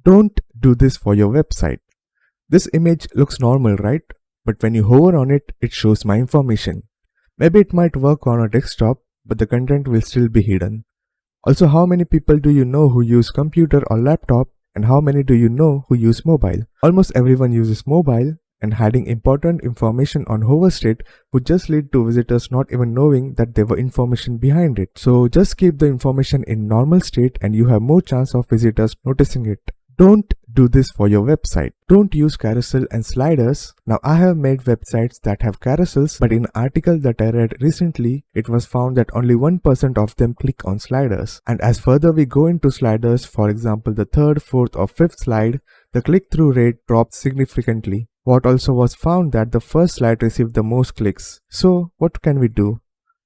Don't do this for your website. This image looks normal, right? But when you hover on it, it shows my information. Maybe it might work on a desktop, but the content will still be hidden. Also, how many people do you know who use computer or laptop, and how many do you know who use mobile? Almost everyone uses mobile, and hiding important information on hover state would just lead to visitors not even knowing that there were information behind it. So just keep the information in normal state and you have more chance of visitors noticing it. Don't do this for your website. Don't use carousel and sliders. Now I have made websites that have carousels, but in an article that I read recently, it was found that only 1% of them click on sliders. And as further we go into sliders, for example the 3rd, 4th or 5th slide, the click-through rate drops significantly. What also was found that the first slide received the most clicks. So what can we do?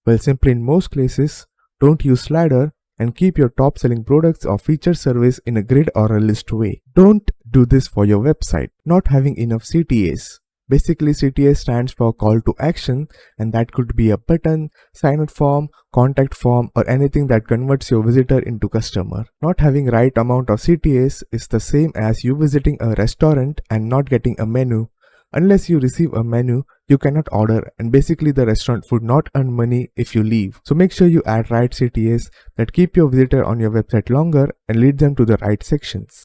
Well, simply in most cases, don't use slider and keep your top selling products or feature service in a grid or a list way. Don't do this for your website. Not having enough CTAs. Basically, CTA stands for call to action, and that could be a button, sign up form, contact form, or anything that converts your visitor into customer. Not having right amount of CTAs is the same as you visiting a restaurant and not getting a menu. Unless you receive a menu, you cannot order, and basically the restaurant would not earn money if you leave. So make sure you add right CTAs that keep your visitor on your website longer and lead them to the right sections.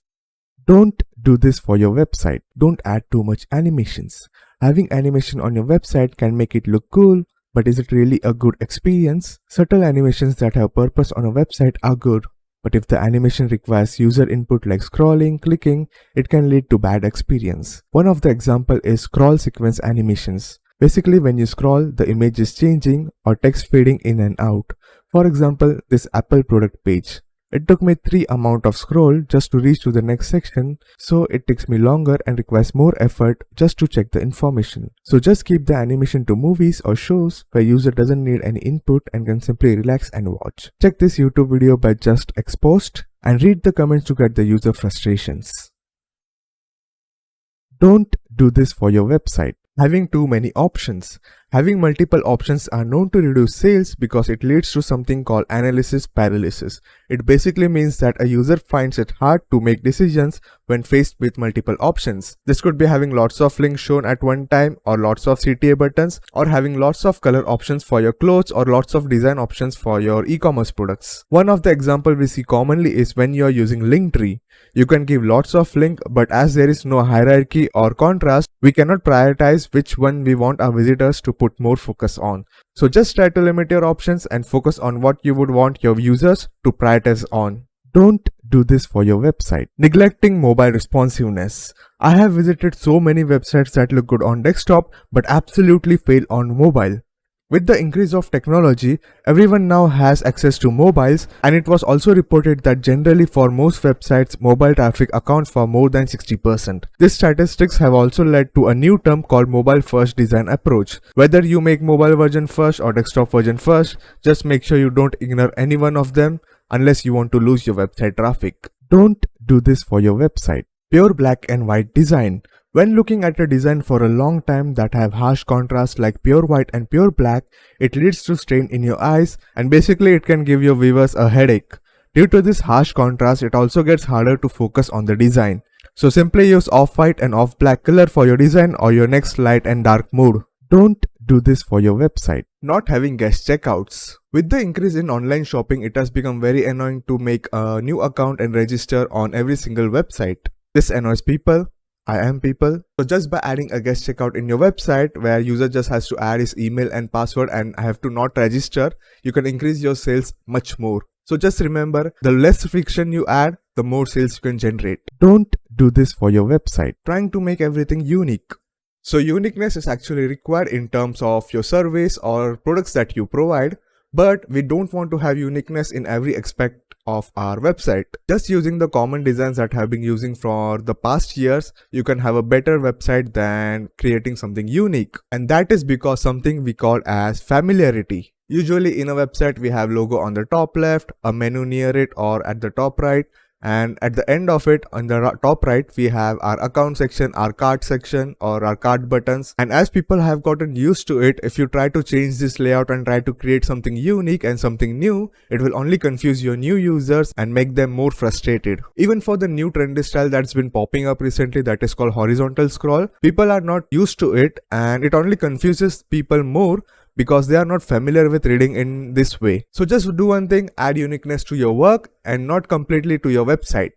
Don't do this for your website. Don't add too much animations. Having animation on your website can make it look cool, but is it really a good experience? Subtle animations that have purpose on a website are good. But if the animation requires user input like scrolling, clicking, it can lead to bad experience. One of the example is scroll sequence animations. Basically, when you scroll, the image is changing or text fading in and out. For example, this Apple product page. It took me 3 amount of scroll just to reach to the next section, so it takes me longer and requires more effort just to check the information. So just keep the animation to movies or shows where user doesn't need any input and can simply relax and watch. Check this YouTube video by Just Exposed and read the comments to get the user frustrations. Don't do this for your website. Having too many options. Having multiple options are known to reduce sales because it leads to something called analysis paralysis. It basically means that a user finds it hard to make decisions when faced with multiple options. This could be having lots of links shown at one time, or lots of CTA buttons, or having lots of color options for your clothes, or lots of design options for your e-commerce products. One of the examples we see commonly is when you are using Linktree. You can give lots of links, but as there is no hierarchy or contrast, we cannot prioritize which one we want our visitors to put more focus on. So just try to limit your options and focus on what you would want your users to prioritize on. Don't do this for your website. Neglecting mobile responsiveness. I have visited so many websites that look good on desktop but absolutely fail on mobile. With the increase of technology, everyone now has access to mobiles, and it was also reported that generally for most websites, mobile traffic accounts for more than 60%. These statistics have also led to a new term called mobile first design approach. Whether you make mobile version first or desktop version first, just make sure you don't ignore any one of them unless you want to lose your website traffic. Don't do this for your website. Pure black and white design. When looking at a design for a long time that have harsh contrast like pure white and pure black, it leads to strain in your eyes, and basically it can give your viewers a headache. Due to this harsh contrast, it also gets harder to focus on the design. So simply use off-white and off-black color for your design or your next light and dark mode. Don't do this for your website. Not having guest checkouts. With the increase in online shopping, it has become very annoying to make a new account and register on every single website. This annoys people. I am people. So just by adding a guest checkout in your website where user just has to add his email and password and have to not register, you can increase your sales much more. So just remember, the less friction you add, the more sales you can generate. Don't do this for your website. Trying to make everything unique. So uniqueness is actually required in terms of your service or products that you provide, but we don't want to have uniqueness in every aspect of our website. Just using the common designs that have been using for the past years, you can have a better website than creating something unique. And that is because something we call as familiarity. Usually in a website we have logo on the top left, a menu near it or at the top right, And at the end of it, on the top right, we have our account section, our cart section, or our cart buttons. And as people have gotten used to it, if you try to change this layout and try to create something unique and something new, it will only confuse your new users and make them more frustrated. Even for the new trendy style that's been popping up recently, that is called horizontal scroll, people are not used to it and it only confuses people more because they are not familiar with reading in this way. So just do one thing, add uniqueness to your work and not completely to your website.